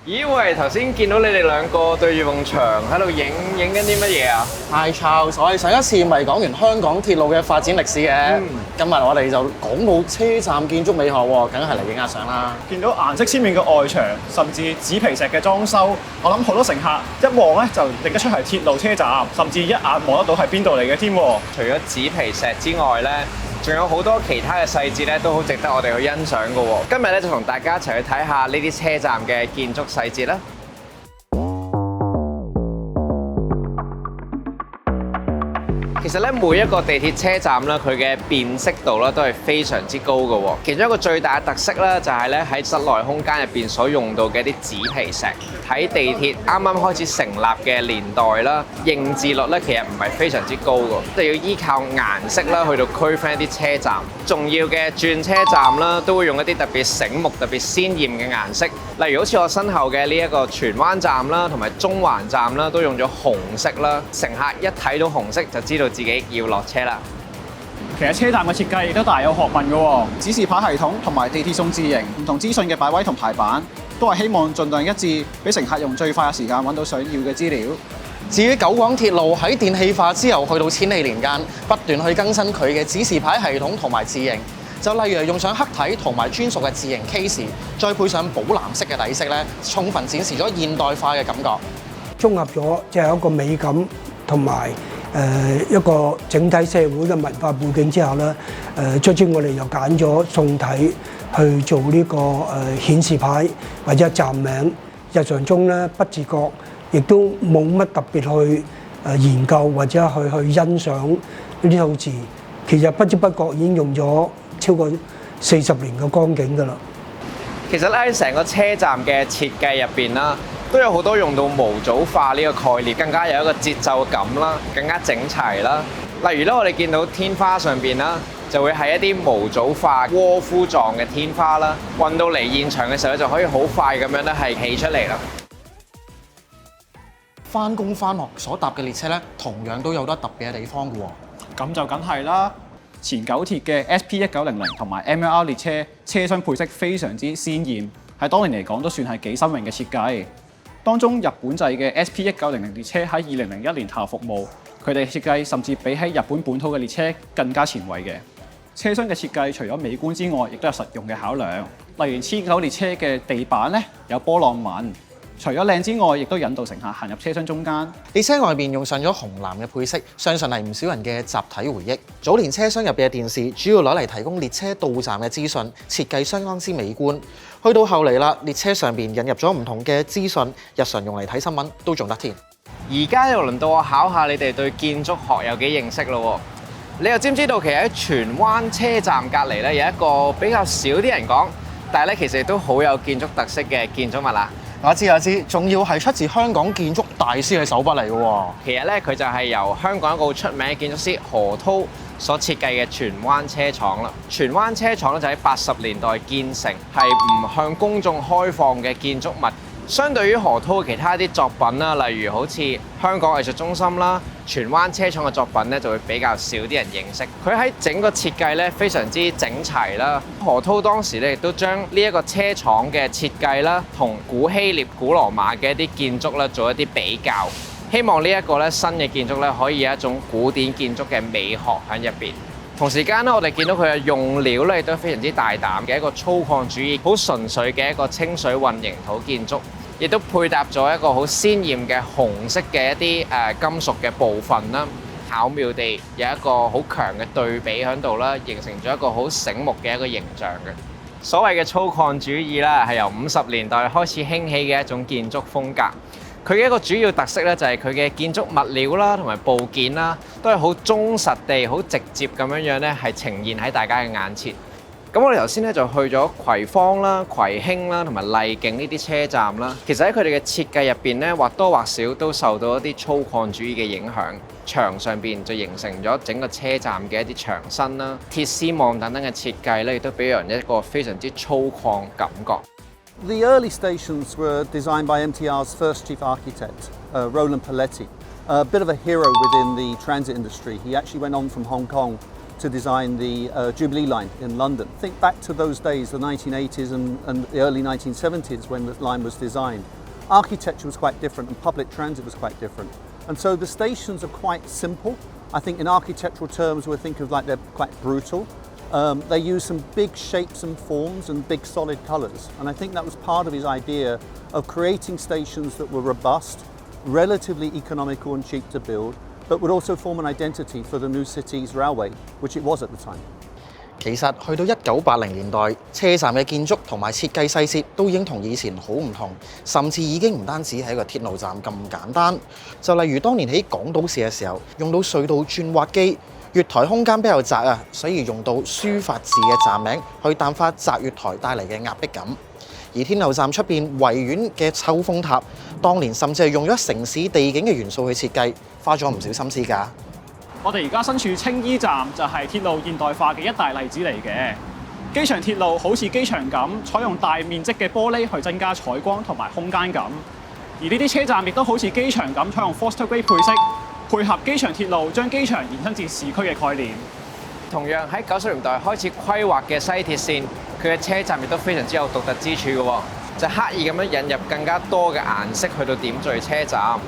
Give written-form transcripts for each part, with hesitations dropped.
咦喂，頭先見到你哋兩個對住埲牆喺度影緊啲乜嘢啊？Hi Charles，我哋上一次咪講完香港鐵路嘅發展歷史嘅，今日我哋就講到車站建築美學喎，梗係嚟影下相啦。見到顏色鮮豔嘅外牆，甚至紙皮石嘅裝修，我諗好多乘客一望咧就認得出係鐵路車站，甚至一眼望得到係邊度嚟嘅添。除咗紙皮石之外咧，仲有好多其他嘅細節咧，都好值得我哋去欣賞嘅喎。今日咧就同大家一齊去睇下呢啲車站嘅建築細節啦。其實咧，每一個地鐵車站咧，佢嘅辨識度咧都係非常之高嘅喎。其中一個最大嘅特色咧，就係咧喺室內空間入邊所用到嘅一啲紙皮石。喺地鐵啱啱開始成立嘅年代啦，認字率咧其實唔係非常之高嘅，即係要依靠顏色啦去到區分一啲車站。重要嘅轉車站啦，都會用一啲特別醒目、特別鮮豔嘅顏色。例如好似我身後嘅呢一個荃灣站啦，同埋中環站啦，都用咗紅色啦。乘客一睇到紅色就知道自己要落車啦。其實車站嘅設計亦都大有學問嘅喎，指示牌系統同埋地鐵送字型唔同資訊嘅擺位同排版，都係希望盡量一致，俾乘客用最快嘅時間揾到想要嘅資料。至於九廣鐵路喺電氣化之後，去到千禧年間，不斷去更新佢嘅指示牌系統同埋字型。就例如用上黑體同埋專屬嘅字型 case， 再配上寶藍色嘅底色咧，充分展示咗現代化嘅感覺。綜合咗即係一個美感同埋一個整體社會嘅文化背景之下咧，最終我哋又揀咗宋體去做呢個顯示牌或者站名。日常中咧不自覺，亦都冇乜特別去研究或者去欣賞呢啲數字，其實不知不覺已經用咗超過40年嘅光景㗎啦。其實咧，成個車站嘅設計入邊啦，都有好多用到模組化呢個概念，更加有一個節奏感啦，更加整齊啦。例如咧，我哋見到天花上邊啦，就會係一啲模組化窩夫狀嘅天花啦，運到嚟現場嘅時候咧，就可以好快咁樣咧係起出嚟啦。翻工翻學所搭嘅列車咧，同樣都有得特別嘅地方㗎喎。咁就梗係啦，前九鐵嘅 SP1900同埋 MLR 列車車廂配色非常之鮮豔，喺當年嚟講都算係幾新穎嘅設計。當中日本製嘅 SP1900列車喺2001年投入服務，佢哋設計甚至比喺日本本土嘅列車更加前衛嘅。車廂嘅設計除咗美觀之外，亦都有實用嘅考量。例如千九列車嘅地板咧有波浪紋，除咗靚之外，亦都引導乘客行入車廂中間。列車外邊用上咗紅藍嘅配色，相信係唔少人嘅集體回憶。早年車廂入邊嘅電視主要攞嚟提供列車到站嘅資訊，設計相當之美觀。去到後嚟啦，列車上邊引入咗唔同嘅資訊，日常用嚟睇新聞都仲得添。而家又輪到我考下你哋對建築學有幾認識咯喎？你又知唔知道其實喺荃灣車站隔離咧有一個比較少啲人講，但係咧其實亦都好有建築特色嘅建築物啦？我知，仲要係出自香港建築大師嘅手筆嚟嘅喎。其實咧，佢就係由香港一個好出名嘅建築師何濤所設計嘅荃灣車廠啦。荃灣車廠咧就喺80年代建成，係唔向公眾開放嘅建築物。相對於何濤嘅其他啲作品啦，例如好似香港藝術中心啦、荃灣車廠嘅作品咧，就會比較少啲人認識。佢喺整個設計咧非常之整齊啦。何濤當時咧亦都將呢一個車廠嘅設計啦，同古希臘、古羅馬嘅一啲建築咧做一啲比較，希望呢一個咧新嘅建築咧可以有一種古典建築嘅美學喺入邊。同時間咧，我哋見到佢嘅用料咧亦都非常之大膽嘅一個粗獷主義，好純粹嘅一個清水混凝土建築，亦都配搭咗一個好鮮豔嘅紅色嘅一啲金屬嘅部分啦，巧妙地有一個好強嘅對比喺度啦，形成咗一個好醒目嘅一個形象嘅。所謂嘅粗獷主義啦，係由50年代開始興起嘅一種建築風格。佢嘅一個主要特色咧，就係佢嘅建築物料啦，同埋部件啦，都係好忠實地、好直接咁樣咧，係呈現喺大家嘅眼前。咁我哋頭先咧就去咗葵芳啦、葵興啦，同埋荔景呢啲車站啦。其實喺佢哋嘅設計入邊咧，或多或少都受到一啲粗獷主義嘅影響。牆上邊就形成咗整個車站嘅一啲牆身啦、鐵絲網等等嘅設計咧，亦都俾人一個非常之粗獷感覺。The early stations were designed by MTR's first chief architect, Roland Paletti, a bit of a hero within the transit industry. He actually went on from Hong Kong to design the Jubilee line in London. Think back to those days, the 1980s and the early 1970s when the line was designed. Architecture was quite different and public transit was quite different. And so the stations are quite simple. I think in architectural terms we think of like they're quite brutal. They use some big shapes and forms and big solid colours. And I think that was part of his idea of creating stations that were robust, relatively economical and cheap to build, but would also form an identity for the new city's railway, which it was at the time. 其實去到1980年代，車站嘅建築同埋設計細節都已經同以前好唔同，甚至已經唔單止係一個鐵路站咁簡單。就例如當年喺港島市嘅時候，用到隧道轉挖機，月台空間比較窄啊，所以用到書法字嘅站名去淡化窄月台帶嚟嘅壓迫感。而天后站出邊維園嘅抽風塔，當年甚至係用咗城市地景嘅元素去設計，花咗唔少心思㗎。我哋而家身處青衣站就係鐵路現代化嘅一大例子嚟嘅。機場鐵路好似機場咁，採用大面積嘅玻璃去增加採光同埋空間感。而呢啲車站亦都好似機場咁，採用 Foster Grade 配色，配合機場鐵路將機場延伸至市區嘅概念。同樣喺90年代開始規劃嘅西鐵線，佢嘅車站亦都非常之有獨特之處嘅喎，就刻意咁樣引入更加多嘅顏色去到點綴車站，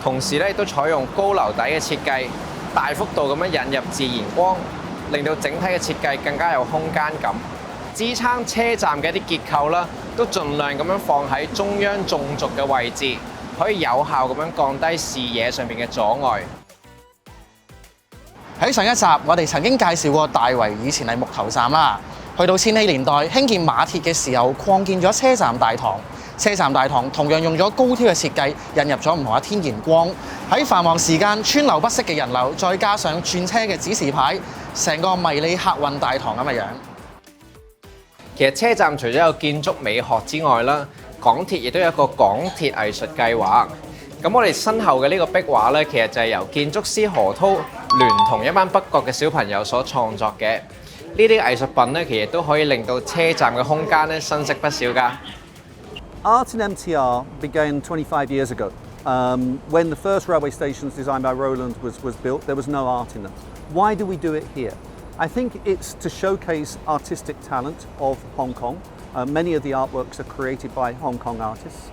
同時咧亦都採用高樓底嘅設計。大幅度咁樣引入自然光，令到整體嘅設計更加有空間感。支撐車站嘅一啲結構啦，都盡量咁樣放喺中央縱軸嘅位置，可以有效咁樣降低視野上面嘅阻礙。喺上一集，我哋曾經介紹過大圍以前係木頭站啦。去到千禧年代興建馬鐵嘅時候，擴建咗車站大堂。車站大堂同樣用咗高挑嘅設計，引入咗唔同嘅天然光。喺繁忙時間川流不息嘅人流，再加上轉車嘅指示牌，成個迷你客運大堂咁嘅樣。其實車站除咗有建築美學之外啦，港鐵亦都有一個港鐵藝術計劃。咁我哋身後嘅呢個壁畫咧，其實就係由建築師何濤聯同一班北角嘅小朋友所創作嘅。呢啲藝術品咧，其實都可以令到車站嘅空間咧新式不少㗎。Art in MTR began 25 years ago. When the first railway stations designed by Roland was built, there was no art in them. Why do we do it here? I think it's to showcase artistic talent of Hong Kong. Many of the artworks are created by Hong Kong artists.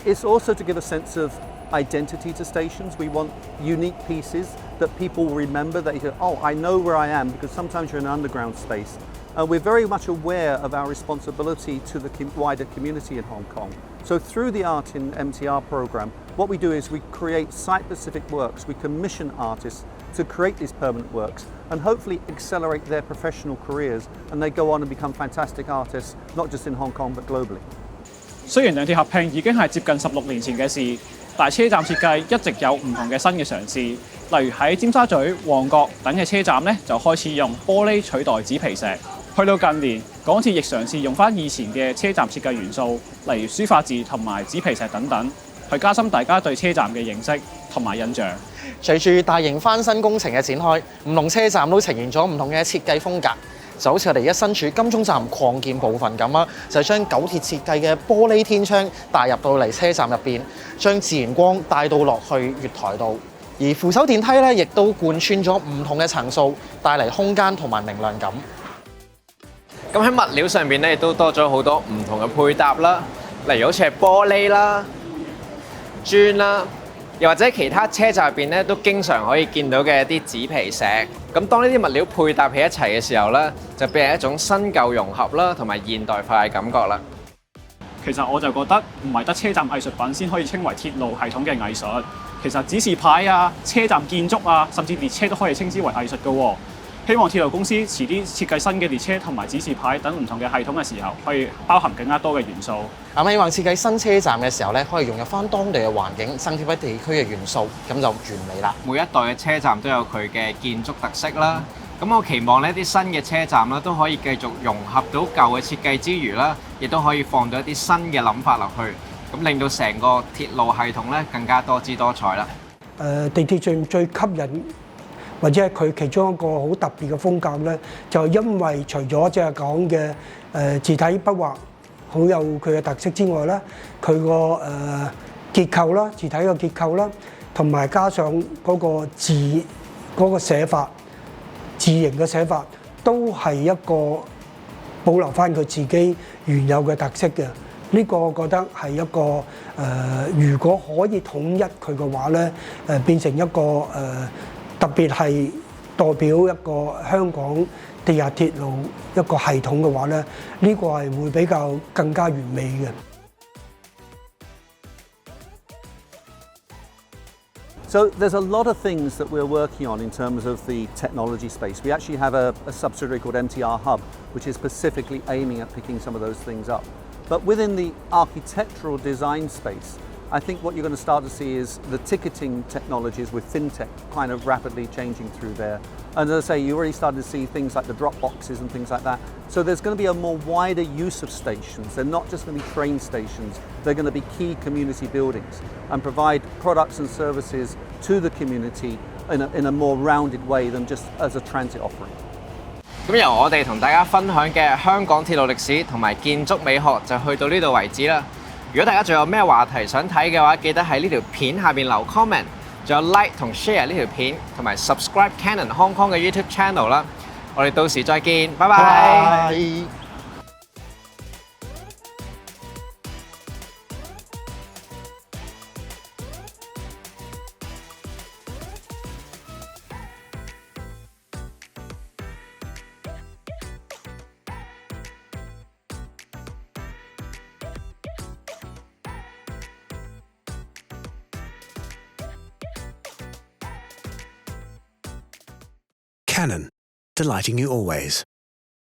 It's also to give a sense of identity to stations. We want unique pieces that people will remember, that you go, oh, I know where I am, because sometimes you're in an underground space. We're very much aware of our responsibility to the wider community in Hong Kong. So through the Art in MTR program, what we do is we create site-specific works. We commission artists to create these permanent works and hopefully accelerate their professional careers, and they go on and become fantastic artists, not just in Hong Kong but globally. 雖然兩鐵合併已經係接近16年前嘅事，但係車站設計一直有唔同嘅新嘅嘗試。例如喺尖沙咀、旺角等嘅車站咧，就開始用玻璃取代紙皮石。去到近年，港鐵亦嘗試用翻以前嘅車站設計元素，例如書法字同埋紙皮石等等，去加深大家對車站嘅認識同埋印象。隨住大型翻新工程嘅展開，唔同車站都呈現咗唔同嘅設計風格。就好似我哋而家身處金鐘站擴建部分咁啦，就將九鐵設計嘅玻璃天窗帶入到嚟車站入邊，將自然光帶到落去月台度。而扶手電梯咧，亦都貫穿咗唔同嘅層數，帶嚟空間同埋明亮感。咁喺物料上面咧，亦都多咗好多唔同嘅配搭啦，例如好似係玻璃啦、磚啦，又或者其他車站入邊咧都經常可以見到嘅一啲紙皮石。咁當呢啲物料配搭起一齊嘅時候咧，就變成一種新舊融合啦，同埋現代化嘅感覺啦。其實我就覺得唔係得車站藝術品先可以稱為鐵路系統嘅藝術，其實指示牌啊、車站建築啊，甚至列車都可以稱之為藝術嘅喎。希望鐵路公司遲啲設計新嘅列車同埋指示牌等唔同嘅系統嘅時候，可以包含更加多嘅元素。希望設計新車站嘅時候咧，可以融入翻當地嘅環境，增添一地區嘅元素，咁就完美啦。每一代嘅車站都有佢嘅建築特色啦。咁我期望呢啲新嘅車站啦，都可以繼續融合到舊嘅設計之餘啦，亦都可以放到一啲新嘅諗法落去，咁令到成個鐵路系統咧更加多姿多彩啦。地鐵最吸引或者係佢其中一個好特別嘅風格咧，就係因為除咗即係講嘅字體筆畫好有佢嘅特色之外咧，佢個結構啦、字體嘅結構啦，同埋加上嗰個字嗰個寫法。字字形嘅寫法都係一個保留翻佢自己原有嘅特色嘅。呢個我覺得係一個如果可以統一佢嘅話咧，變成一個特別係代表一個香港地下鐵路一個系統嘅話咧，呢個係會比較更加完美嘅。So there's a lot of things that we're working on in terms of the technology space. We actually have a subsidiary called MTR Hub, which is specifically aiming at picking some of those things up. But within the architectural design space, I think what you're going to start to see is the ticketing technologies with fintech kind of rapidly changing through there. And as I say, you already started to see things like the drop boxes and things like that. So there's going to be a more wider use of stations. They're not just going to be train stations. They're going to be key community buildings and provide products and services to the community in a more rounded way than just as a transit offering. 咁由我哋同大家分享嘅香港鐵路歷史同埋建築美學就去到呢度為止啦。如果大家仲有咩話題想睇嘅話，記得喺呢條片下邊留 comment， 仲有 like 同 share 呢條片，同埋 subscribe Canon Hong Kong 嘅 YouTube channel 啦。我哋到時再見，拜拜。Canon, delighting you always.